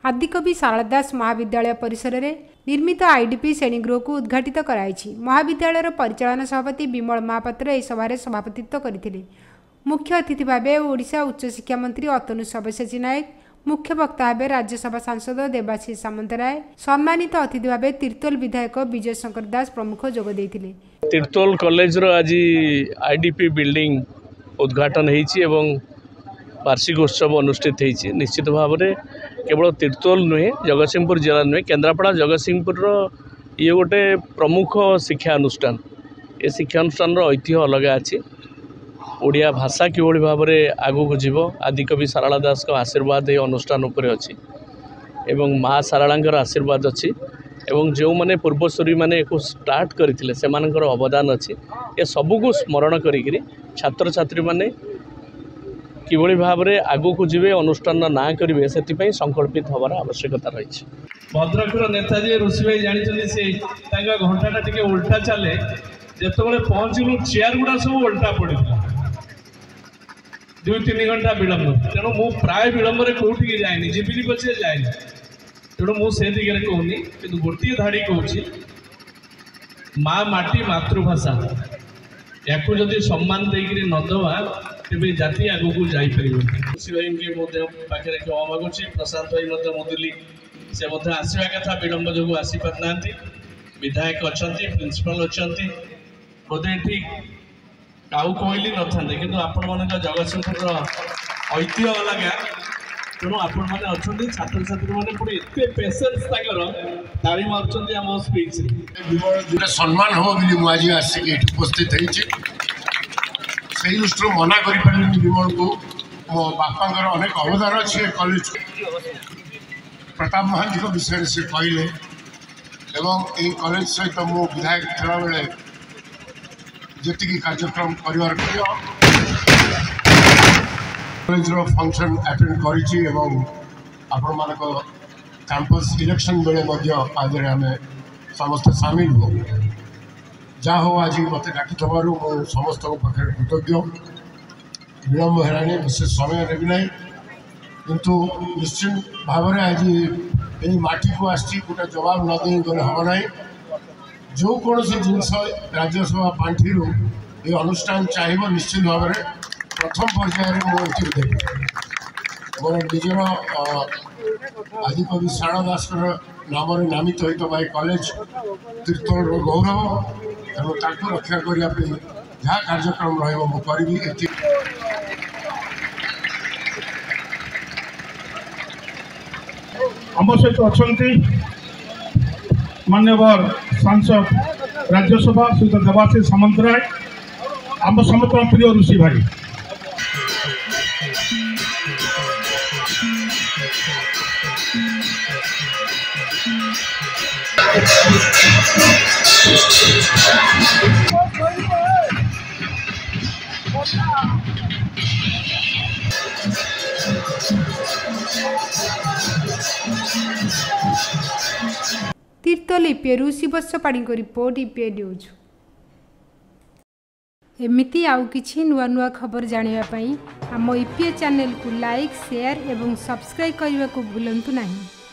आदिकवि सारला दास महाविद्यालय परिसर में निर्मित आईडीपी श्रेणीगृह को उद्घाटित कराई। महाविद्यालय परिचालन सभापति विमल महापात्र यह सभार सभापतित्व करते। मुख्य अतिथि भाव ओडिशा उच्च शिक्षा मंत्री अतनु सब्यसाची नायक, मुख्य वक्ता भाव राज्यसभा सांसद देवाशीष सामंतराय, सम्मानित अतिथि भाव तीर्तोल विधायक विजय शंकर दास प्रमुख जोग देथिले। तीर्तोल कॉलेज रो आज आईडीपी बिल्डिंग उद्घाटन होईछि एवं वार्षिक उत्सव अनुष्ठित होईछि। निश्चित भाव में केवल तीर्तोल नुहे जगतसिंहपुर जिला नुहे केन्द्रापड़ा जगतसिंहपुर ये गोटे प्रमुख शिक्षा अनुष्ठान। ये शिक्षा अनुष्ठान ऐतिह्य अलग अच्छी। ओडिया भाषा किभली भाव में आगू जीव आदिकवि सारला दास आशीर्वाद ये अनुष्ठान उपर अच्छी एवं माँ सारला आशीर्वाद अच्छी एवं जो मैंने पूर्वसूरी मैंने एक स्टार्ट करते से अवदान अच्छी। ये सबको स्मरण करी छात्र छात्री मैंने किभली भाव में आगू को जीवे अनुष्ठान ना करेंगे से संकल्पित हबार आवश्यकता रही। भद्रकर नेता जी ऋषि भाई जानते से घंटा टे उल्टा चले जिते पहुँचलु चेयर गुड़ा सब उल्टा पड़ा 2-3 घंटा विलंब। तेणु मु प्राय विलंब कौटी जाए जीविनी पचे जाए। तेणु मुझे दिगरे कहूनी कि गोटे धाड़ी कहूँ माँ माटी मातृभाषा या जदि सम्मान देकर नदवा तेरे जाति आग को जापर। ऋषि भाई पाखे क्षमा मागुच। प्रशांत भाई मुदुली से आसवा कथा विलंब जो आसीपार ना। विधायक अच्छा प्रिंसिपाल अच्छा बोधे ठीक आउ कहली न था कि आपण मान जगतसिंहपुर ऐतिह्य अलग। तेणु आपण मैंने अच्छा छात्र छात्री मैंने पुणी एत पेसेन्स तारी मार्च आम स्पीच सम्मान हम बोली मुझे आसिक उपस्थित दृष्टि मना करें विमल को मो बापा अनेक अवदान अच्छे कॉलेज प्रताप महांती विषय से कहले एवं कॉलेज सहित मो विधायक था बेले जी कार्यक्रम कर कॉलेज फंक्शन अटेंड करी आपण मान कैंपस इलेक्शन बेले आज आम समस्त सामिल हो जहाँ हो आज मत डाकी समस्त पाखे कृतज्ञ। विलंब है विशेष समय नेबी ना किंतु निश्चित भाव में आज यही माटी को आसी गोटे जवाब न दे गले हम ना। जो कौन सी जिनस राज्यसभा पांठी ये अनुष्ठान चाहिए निश्चित भाव में प्रथम पर्यायर मुझे देवी मोर निजर आदिकवि सारला दास नाम नामित होता कॉलेज तीर्तोल गौरव। तेणु ताकू रक्षा करने जहाँ कार्यक्रम रही आम सहित अच्छा मान्यवर सांसद राज्यसभा श्री देवाशीष सामंतराय आम समस्त प्रिय ऋषि भाई तीर्तोल ईपीएरू शिवस्व पाणी को रिपोर्ट ईपीए न्यूज। एमिती आउ किछि नुआ नुआ खबर जानिबा पई आम ईपीए चैनल को लाइक शेयर एवं सब्सक्राइब करने को भूलंतु नहीं।